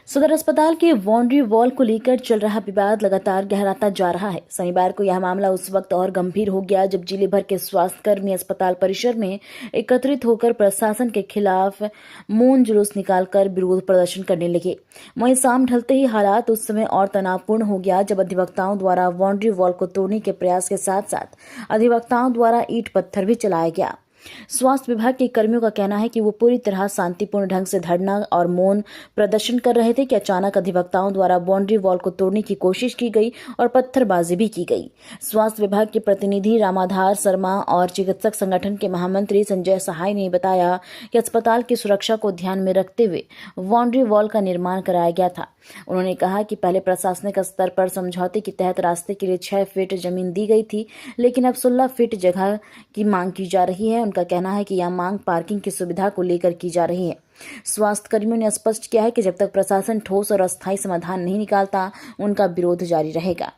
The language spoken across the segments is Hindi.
सदर अस्पताल के बाउंड्री वॉल को लेकर चल रहा विवाद लगातार गहराता जा रहा है। शनिवार को यह मामला उस वक्त और गंभीर हो गया जब जिले भर के स्वास्थ्यकर्मी अस्पताल परिसर में एकत्रित होकर प्रशासन के खिलाफ मौन जुलूस निकालकर विरोध प्रदर्शन करने लगे। वहीं शाम ढलते ही हालात उस समय और तनावपूर्ण हो गया जब अधिवक्ताओं द्वारा बाउंड्री वॉल को तोड़ने के प्रयास के साथ साथ अधिवक्ताओं द्वारा ईंट पत्थर भी चलाया गया। स्वास्थ्य विभाग के कर्मियों का कहना है कि वो पूरी तरह शांतिपूर्ण ढंग से धरना और मौन प्रदर्शन कर रहे थे कि अचानक अधिवक्ताओं द्वारा बाउंड्री वॉल को तोड़ने की कोशिश की गई और पत्थरबाजी भी की गई। स्वास्थ्य विभाग के प्रतिनिधि रामाधार शर्मा और चिकित्सक संगठन के महामंत्री संजय सहाय ने बताया कि अस्पताल की सुरक्षा को ध्यान में रखते हुए बाउंड्री वॉल का निर्माण कराया गया था। उन्होंने कहा कि पहले प्रशासनिक स्तर पर समझौते के तहत रास्ते के लिए 6 फीट जमीन दी गई थी, लेकिन अब 16 फीट जगह की मांग की जा रही है। उनका कहना है कि यह मांग पार्किंग की सुविधा को लेकर की जा रही है। स्वास्थ्य कर्मियों ने स्पष्ट किया है कि जब तक प्रशासन ठोस और अस्थायी समाधान नहीं निकालता, उनका विरोध जारी रहेगा।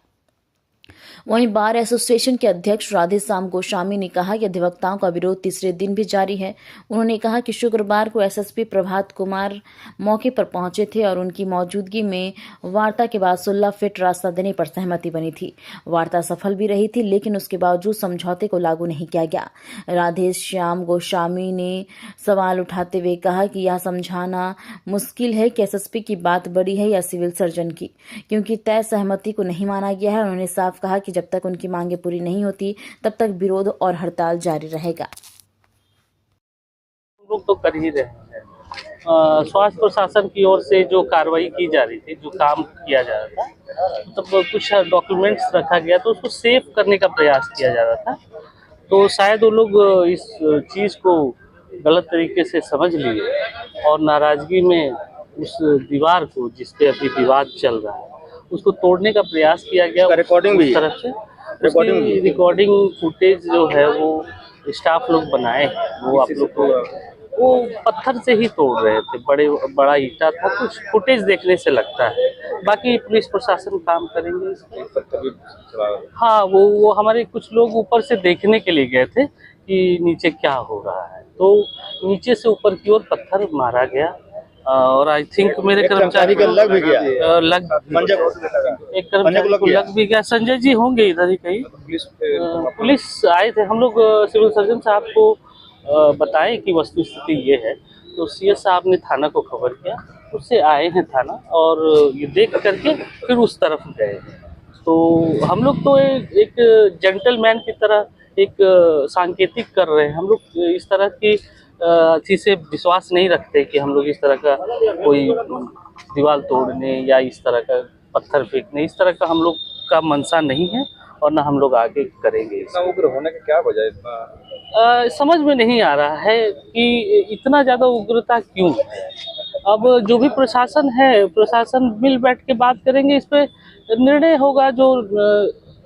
वहीं बार एसोसिएशन के अध्यक्ष राधेश्याम गोस्वामी ने कहा कि अधिवक्ताओं का विरोध तीसरे दिन भी जारी है। उन्होंने कहा कि शुक्रवार को एसएसपी प्रभात कुमार मौके पर पहुंचे थे और उनकी मौजूदगी में वार्ता के बाद 16 फीट रास्ता देने पर सहमति बनी थी। वार्ता सफल भी रही थी, लेकिन उसके बावजूद समझौते को लागू नहीं किया गया। राधेश्याम गोस्वामी ने सवाल उठाते हुए कहा कि यह समझाना मुश्किल है कि एसएसपी की बात बड़ी है या सिविल सर्जन की, क्योंकि तय सहमति को नहीं माना गया है। उन्होंने साफ कहा कि जब तक उनकी मांगें पूरी नहीं होती, तब तक विरोध और हड़ताल जारी रहेगा। लोग तो कर ही रहे हैं। स्वास्थ्य प्रशासन की ओर से जो कार्रवाई की जा रही थी, जो काम किया जा रहा था, तो कुछ डॉक्यूमेंट्स रखा गया तो उसको सेव करने का प्रयास किया जा रहा था। तो शायद वो लोग इस चीज़ को गलत तरीके से समझ लिए और नाराजगी में उस दीवार को, जिसपे अभी विवाद चल रहा है, उसको तोड़ने का प्रयास किया गया। रिकॉर्डिंग भी तरफ से रिकॉर्डिंग फुटेज जो है वो स्टाफ लोग बनाए हैं। वो आप लोग को वो पत्थर से ही तोड़ रहे थे, बड़ा ईटा था, कुछ फुटेज देखने से लगता है। बाकी पुलिस प्रशासन काम करेंगे। हाँ, वो हमारे कुछ लोग ऊपर से देखने के लिए गए थे कि नीचे क्या हो रहा है, तो नीचे से ऊपर की ओर पत्थर मारा गया और आई थिंक मेरे कर्मचारी को लग भी गया, एक कर्मचारी को लग भी गया। संजय जी होंगे इधर ही कहीं। पुलिस आए थे, हम लोग सिविल सर्जन साहब को बताएं कि वस्तु स्थिति ये है, तो सीएस साहब ने थाना को खबर किया, उससे आए हैं थाना और ये देख करके फिर उस तरफ गए। तो हम लोग तो एक जेंटलमैन की तरह एक सांकेतिक कर रहे हैं। हम लोग इस तरह की चीज़ से विश्वास नहीं रखते कि हम लोग इस तरह का कोई दीवार तोड़ने या इस तरह का पत्थर फेंकने, इस तरह का हम लोग का मनसा नहीं है और ना हम लोग आगे करेंगे। इतना उग्र होने का क्या वजह इतना समझ में नहीं आ रहा है कि इतना ज़्यादा उग्रता क्यों है। अब जो भी प्रशासन है, प्रशासन मिल बैठ के बात करेंगे, इस पे निर्णय होगा, जो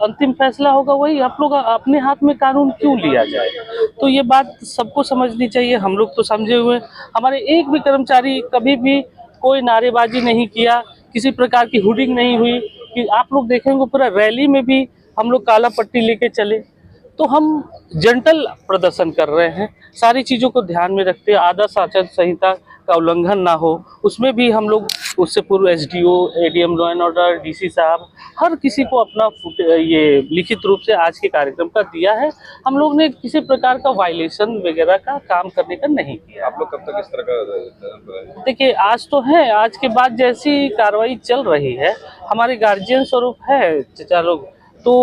अंतिम फैसला होगा वही। आप लोग अपने हाथ में कानून क्यों लिया जाए, तो ये बात सबको समझनी चाहिए। हम लोग तो समझे हुए, हमारे एक भी कर्मचारी कभी भी कोई नारेबाजी नहीं किया, किसी प्रकार की हुडिंग नहीं हुई कि आप लोग देखेंगे पूरा रैली में भी हम लोग काला पट्टी लेके चले। तो हम जेंटल प्रदर्शन कर रहे हैं, सारी चीज़ों को ध्यान में रखते हैं, आदर्श आचार संहिता का उल्लंघन ना हो। उसमें भी हम लोग उससे पूर्व SDO, ADM law and order, DC साहब, हर किसी को अपना ये लिखित रूप से आज के कार्यक्रम का दिया है। हम लोग ने किसी प्रकार का वायलेशन वगैरह का काम करने का नहीं किया। आप लोग कब तक इस तरह का देखिए, आज तो है, आज के बाद जैसी कार्रवाई चल रही है, हमारे गार्जियन स्वरूप है चचा लोग, तो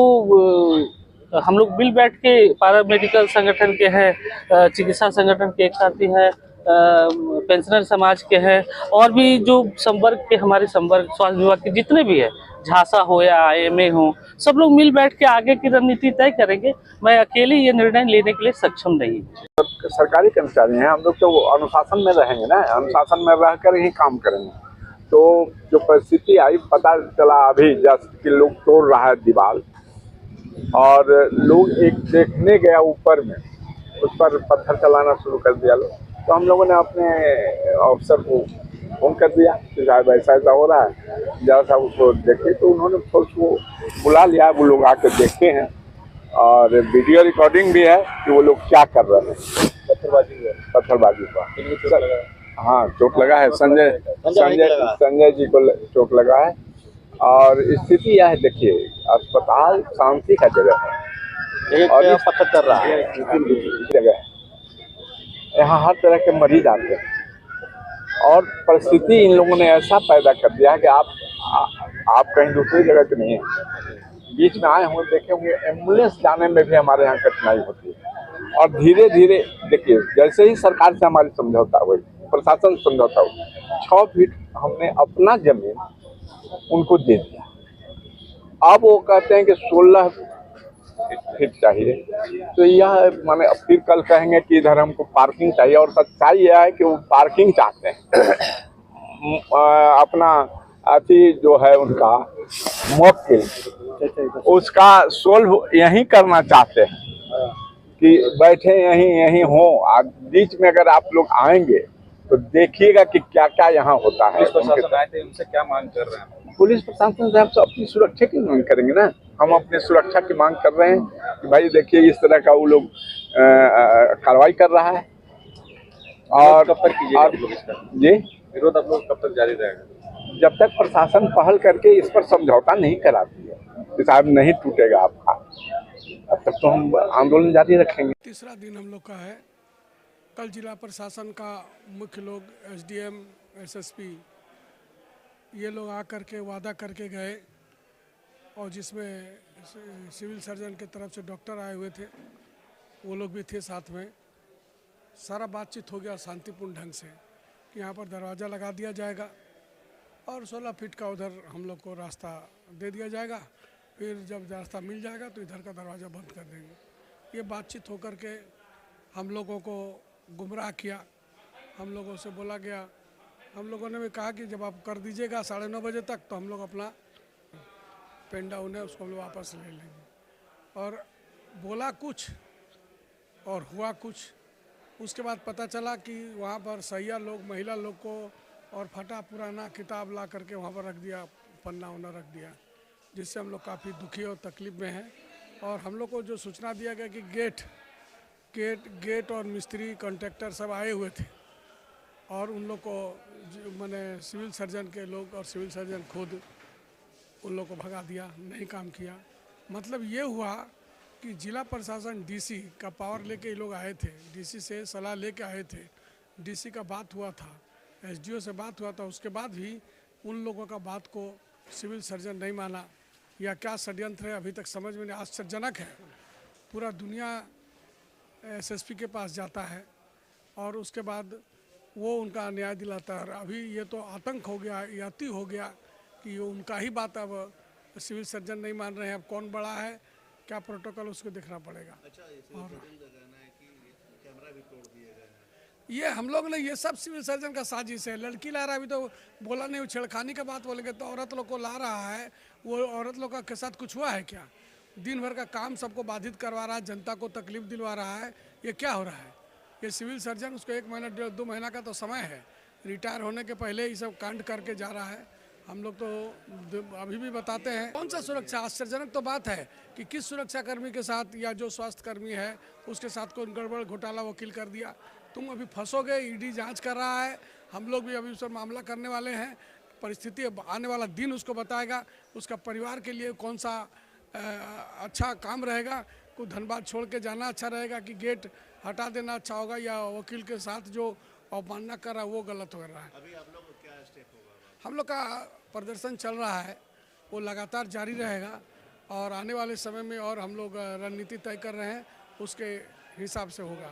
हम लोग मिल बैठ के पारा मेडिकल संगठन के हैं, चिकित्सा संगठन के एक साथी हैं, पेंशनर समाज के हैं, और भी जो संवर्ग के हमारे संवर्ग स्वास्थ्य विभाग के जितने भी है, झांसा हो या आईएमए हो, सब लोग मिल बैठ के आगे की रणनीति तय करेंगे। मैं अकेले ये निर्णय लेने के लिए सक्षम नहीं हूँ। सरकारी कर्मचारी हैं हम लोग, तो अनुशासन में रहेंगे ना, अनुशासन में रहकर ही काम करेंगे। तो जो परिस्थिति आई, पता चला अभी जस्ट कि लोग तोड़ रहा है दीवार, और लोग एक देखने गया ऊपर में, उस पर पत्थर चलाना शुरू कर दिया लोग। तो हम लोगों ने अपने अफसर को फोन कर दिया कि साहब ऐसा ऐसा हो रहा है, जरा सा उसको देखे। तो उन्होंने उसको बुला लिया, वो लोग आकर देखते हैं और वीडियो रिकॉर्डिंग भी है कि वो लोग क्या कर रहे हैं। पत्थरबाजी का हाँ, चोट लगा है। संजय जी को चोट लगा है। और स्थिति यह है, देखिए, अस्पताल शांति का जगह है और इस पत्थर कर रहा है जगह है। यहाँ हर तरह के मरीज आते हैं और परिस्थिति इन लोगों ने ऐसा पैदा कर दिया है कि आप कहीं दूसरी जगह के नहीं हैं। बीच में आए होंगे, देखे होंगे, एम्बुलेंस जाने में भी हमारे यहाँ कठिनाई होती है। और धीरे धीरे देखिए, जैसे ही सरकार से हमारी समझौता हुई, प्रशासन समझौता हुआ, 6 फीट हमने अपना जमीन उनको दे दिया। अब वो कहते हैं कि 16 फीट चाहिए। तो यह माने अब फिर कल कहेंगे कि इधर हमको पार्किंग चाहिए। और सच्चाई यह है कि वो पार्किंग चाहते हैं। अपना अति जो है उनका मुवक्किल, उसका सोल्व यहीं करना चाहते हैं कि बैठे यहीं हो। बीच में अगर आप लोग आएंगे तो देखिएगा कि क्या क्या यहाँ होता है। प्रशासन आए थे, उनसे क्या मांग कर रहे हैं? पुलिस प्रशासन से हम सब अपनी सुरक्षा की मांग करेंगे ना। हम अपने सुरक्षा की मांग कर रहे हैं कि भाई देखिए, इस तरह का वो लोग कार्रवाई कर रहा है। और कब तक कीजिएगा आप लोग इसका जी विरोध? आप लोग कब तक जारी रहेगा? जब तक प्रशासन पहल करके इस पर समझौता नहीं कराती है कि साहब नहीं टूटेगा आपका, तब तक तो हम आंदोलन जारी रखेंगे। तीसरा दिन हम लोग का है। कल जिला प्रशासन का मुख्य लोग एसडीएम, एसएसपी, ये लोग आकर के वादा करके गए, और जिसमें सिविल सर्जन के तरफ से डॉक्टर आए हुए थे, वो लोग भी थे साथ में। सारा बातचीत हो गया शांतिपूर्ण ढंग से कि यहाँ पर दरवाज़ा लगा दिया जाएगा और 16 फीट का उधर हम लोग को रास्ता दे दिया जाएगा। फिर जब रास्ता मिल जाएगा तो इधर का दरवाज़ा बंद कर देंगे। ये बातचीत होकर के हम लोगों को गुमराह किया। हम लोगों से बोला गया, हम लोगों ने भी कहा कि जब आप कर दीजिएगा 9:30 बजे तक, तो हम लोग अपना पेंडा उन्हें उसको हम लोग वापस ले लेंगे। और बोला कुछ और हुआ कुछ। उसके बाद पता चला कि वहाँ पर सैया लोग, महिला लोग को और फटा पुराना किताब ला करके वहाँ पर रख दिया, पन्ना उन्ना रख दिया, जिससे हम लोग काफ़ी दुखी और तकलीफ में हैं। और हम लोग को जो सूचना दिया गया कि गेट और मिस्त्री कॉन्ट्रैक्टर सब आए हुए थे, और उन लोग को मैंने सिविल सर्जन के लोग और सिविल सर्जन खुद उन लोग को भगा दिया, नहीं काम किया। मतलब ये हुआ कि जिला प्रशासन डीसी का पावर लेके ये लोग आए थे, डीसी से सलाह लेके आए थे, डीसी का बात हुआ था, एसडीओ से बात हुआ था, उसके बाद भी उन लोगों का बात को सिविल सर्जन नहीं माना। या क्या षड्यंत्र है अभी तक समझ में नहीं। आश्चर्यजनक है, पूरा दुनिया एसएसपी के पास जाता है और उसके बाद वो उनका न्याय दिलाता है। अभी ये तो आतंक हो गया, याति हो गया कि ये उनका ही बात अब सिविल सर्जन नहीं मान रहे हैं। अब कौन बड़ा है, क्या प्रोटोकॉल, उसको देखना पड़ेगा। और ये हम लोग ने, ये सब सिविल सर्जन का साजिश है। लड़की ला रहा है, अभी तो बोला नहीं, छेड़खानी का बात बोलेंगे तो औरत लोग को ला रहा है। वो औरत लोग के साथ कुछ हुआ है क्या? दिन भर का काम सबको बाधित करवा रहा है, जनता को तकलीफ दिलवा रहा है। ये क्या हो रहा है? ये सिविल सर्जन, उसको 1 महीना 1.5-2 महीना का तो समय है, रिटायर होने के पहले ही सब कांड करके जा रहा है। हम लोग तो अभी भी बताते हैं, कौन सा सुरक्षा? आश्चर्यजनक तो बात है कि किस सुरक्षाकर्मी के साथ या जो स्वास्थ्य कर्मी है उसके साथ कोई गड़बड़ घोटाला वकील कर दिया। तुम अभी फंसोगे, ईडी जांच कर रहा है, हम लोग भी अभी उस पर मामला करने वाले हैं। परिस्थिति आने वाला दिन उसको बताएगा, उसका परिवार के लिए कौन सा अच्छा काम रहेगा। कुछ धनबाद छोड़ के जाना अच्छा रहेगा कि गेट हटा देना अच्छा होगा, या वकील के साथ जो अवमानना कर रहा है वो गलत हो रहा है। अभी आप लोग क्या स्टेप होगा? हम लोग का प्रदर्शन चल रहा है, वो लगातार जारी रहेगा और आने वाले समय में और हम लोग रणनीति तय कर रहे हैं, उसके हिसाब से होगा।